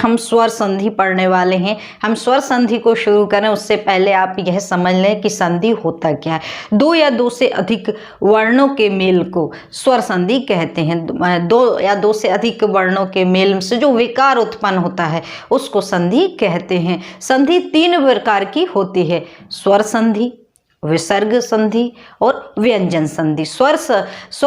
हम स्वर संधि पढ़ने वाले हैं। हम स्वर संधि को शुरू करें उससे पहले आप यह समझ लें कि संधि होता क्या है। दो या दो से अधिक वर्णों के मेल को स्वर संधि कहते हैं। दो या दो से अधिक वर्णों के मेल से जो विकार उत्पन्न होता है उसको संधि कहते हैं। संधि तीन प्रकार की होती है, स्वर संधि, विसर्ग संधि और व्यंजन संधि। स्वर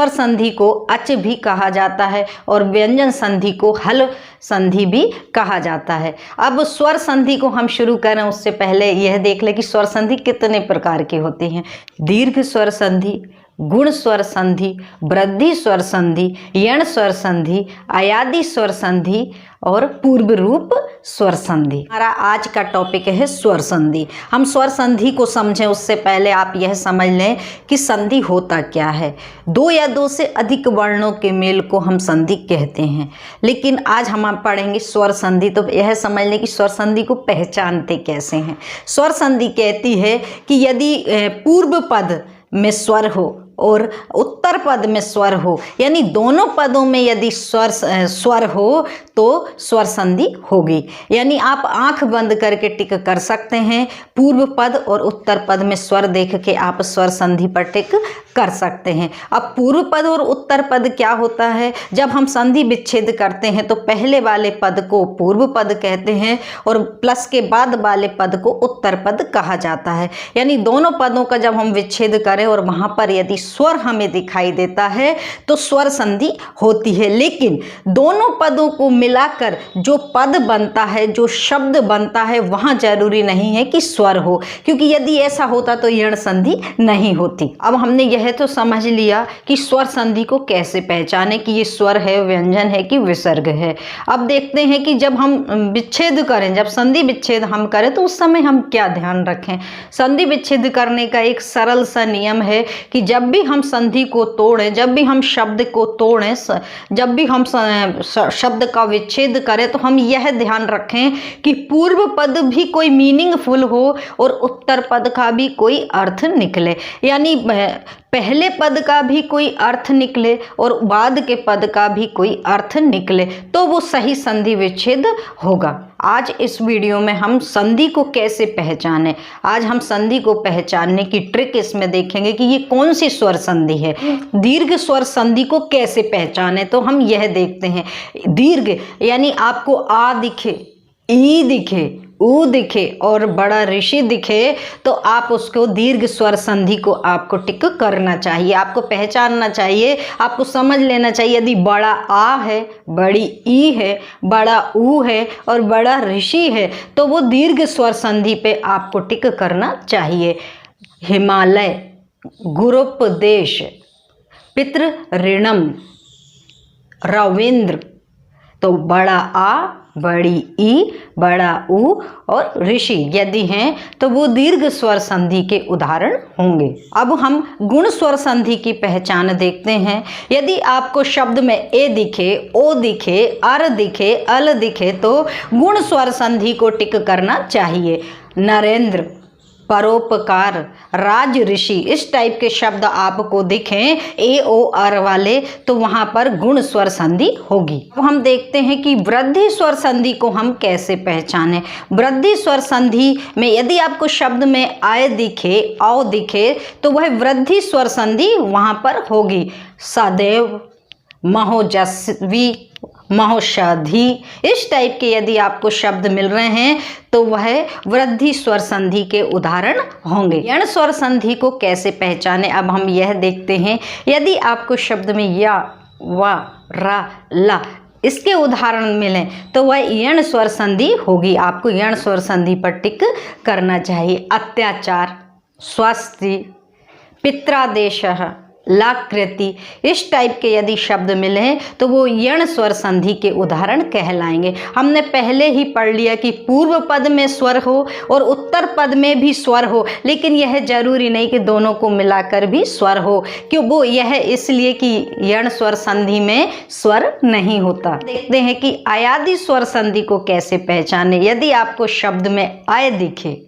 संधि को अच भी कहा जाता है और व्यंजन संधि को हल संधि भी कहा जाता है। अब स्वर संधि को हम शुरू करें उससे पहले यह देख लें कि स्वर संधि कितने प्रकार की होती हैं। दीर्घ स्वर संधि, गुण स्वर संधि, वृद्धि स्वर संधि, यण स्वर संधि, अयादि स्वर संधि और पूर्व रूप स्वर संधि। हमारा आज का टॉपिक है स्वर संधि। हम स्वर संधि को समझें उससे पहले आप यह समझ लें कि संधि होता क्या है। दो या दो से अधिक वर्णों के मेल को हम संधि कहते हैं, लेकिन आज हम पढ़ेंगे स्वर संधि। तो यह समझ लें कि स्वर संधि को पहचानते कैसे हैं। स्वर संधि कहती है कि यदि पूर्व पद में स्वर हो और उत्तर पद में स्वर हो, यानी दोनों पदों में यदि स्वर हो तो स्वर संधि होगी। यानी आप आंख बंद करके टिक कर सकते हैं, पूर्व पद और उत्तर पद में स्वर देख के आप स्वर संधि पर टिक कर सकते हैं। अब पूर्व पद और उत्तर पद क्या होता है, जब हम संधि विच्छेद करते हैं तो पहले वाले पद को पूर्व पद कहते हैं और प्लस के बाद वाले पद को उत्तर पद कहा जाता है। यानी दोनों पदों का जब हम विच्छेद करें और वहां पर यदि स्वर हमें दिखाई देता है तो स्वर संधि होती है। लेकिन दोनों पदों को मिलाकर जो पद बनता है, जो शब्द बनता है, वहां जरूरी नहीं है कि स्वर हो, क्योंकि यदि ऐसा होता तो यण संधि नहीं होती। अब हमने यह तो समझ लिया कि स्वर संधि को कैसे पहचाने कि ये स्वर है, व्यंजन है कि विसर्ग है। अब देखते हैं कि जब हम विच्छेद करें, जब संधि विच्छेद हम करें तो उस समय हम क्या ध्यान रखें। संधि विच्छेद करने का एक सरल सा नियम है कि जब भी हम संधि को तोड़ें, जब भी हम शब्द को तोड़ें, जब भी हम शब्द का विच्छेद करें तो हम यह ध्यान रखें कि पूर्व पद भी कोई मीनिंगफुल हो और उत्तर पद का भी कोई अर्थ निकले। यानी पहले पद का भी कोई अर्थ निकले और बाद के पद का भी कोई अर्थ निकले तो वो सही संधि विच्छेद होगा। आज इस वीडियो में हम संधि को कैसे पहचाने, आज हम संधि को पहचानने की ट्रिक इसमें देखेंगे कि ये कौन सी स्वर संधि है। दीर्घ स्वर संधि को कैसे पहचाने तो हम यह देखते हैं। दीर्घ यानी आपको आ दिखे, ई दिखे, ऊ दिखे और बड़ा ऋषि दिखे तो आप उसको दीर्घ स्वर संधि को आपको टिक करना चाहिए, आपको पहचानना चाहिए, आपको समझ लेना चाहिए। यदि बड़ा आ है, बड़ी ई है, बड़ा ऊ है और बड़ा ऋषि है तो वो दीर्घ स्वर संधि पे आपको टिक करना चाहिए। हिमालय, गुरुपदेश, पितृ ऋणम, रविंद्र, तो बड़ा आ, बड़ी ई, बड़ा ऊ और ऋषि यदि हैं तो वो दीर्घ स्वर संधि के उदाहरण होंगे। अब हम गुण स्वर संधि की पहचान देखते हैं। यदि आपको शब्द में ए दिखे, ओ दिखे, अर दिखे, अल दिखे तो गुण स्वर संधि को टिक करना चाहिए। नरेंद्र, परोपकार, राज ऋषि, इस टाइप के शब्द आपको दिखें ए ओ अर वाले तो वहां पर गुण स्वर संधि होगी। अब हम देखते हैं कि वृद्धि स्वर संधि को हम कैसे पहचानें। वृद्धि स्वर संधि में यदि आपको शब्द में आय दिखे, औ दिखे तो वह वृद्धि स्वर संधि वहां पर होगी। सदैव, महोजस्वी, महौषधि, इस टाइप के यदि आपको शब्द मिल रहे हैं तो वह वृद्धि स्वर संधि के उदाहरण होंगे। यण स्वर संधि को कैसे पहचाने अब हम यह देखते हैं। यदि आपको शब्द में या, वा, रा, ला इसके उदाहरण मिलें तो वह यण स्वर संधि होगी। आपको यण स्वर संधि पर टिक करना चाहिए। अत्याचार, स्वस्ति, पित्रादेशः, लाकृति, इस टाइप के यदि शब्द मिले तो वो यण स्वर संधि के उदाहरण कहलाएंगे। हमने पहले ही पढ़ लिया कि पूर्व पद में स्वर हो और उत्तर पद में भी स्वर हो, लेकिन यह जरूरी नहीं कि दोनों को मिलाकर भी स्वर हो, क्यों वो यह इसलिए कि यण स्वर संधि में स्वर नहीं होता। देखते हैं कि अयादि स्वर संधि को कैसे पहचाने। यदि आपको शब्द में आय दिखे,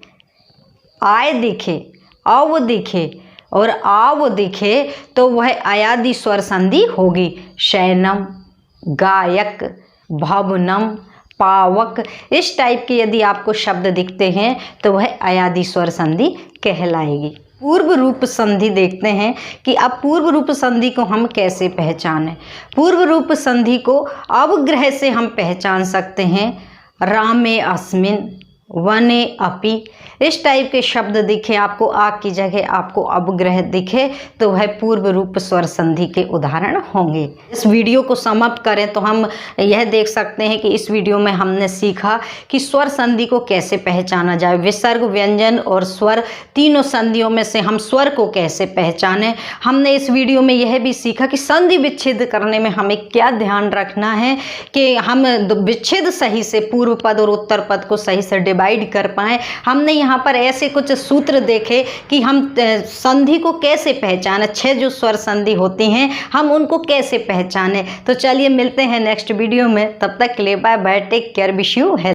आय दिखे, अव दिखे और आव दिखे तो वह अयादि स्वर संधि होगी। शयनम, गायक, भवनम, पावक, इस टाइप के यदि आपको शब्द दिखते हैं तो वह अयादि स्वर संधि कहलाएगी। पूर्व रूप संधि देखते हैं कि अब पूर्व रूप संधि को हम कैसे पहचानें। पूर्व रूप संधि को अवग्रह से हम पहचान सकते हैं। रामे अस्मिन, वने अपि, इस टाइप के शब्द दिखे आपको, आ की जगह आपको अवग्रह दिखे तो वह पूर्व रूप स्वर संधि के उदाहरण होंगे। इस वीडियो को समाप्त करें तो हम यह देख सकते हैं कि इस वीडियो में हमने सीखा कि स्वर संधि को कैसे पहचाना जाए। विसर्ग, व्यंजन और स्वर, तीनों संधियों में से हम स्वर को कैसे पहचानें। हमने इस वीडियो में यह भी सीखा कि संधि विच्छेद करने में हमें क्या ध्यान रखना है कि हम विच्छेद सही से पूर्व पद और उत्तर पद को सही से डिवाइड कर पाएँ। हमने यहाँ पर ऐसे कुछ सूत्र देखे कि हम संधि को कैसे पहचाने, 6 जो स्वर संधि होती हैं हम उनको कैसे पहचाने। तो चलिए मिलते हैं नेक्स्ट वीडियो में, तब तक के लिए bye bye, take care, wish you health.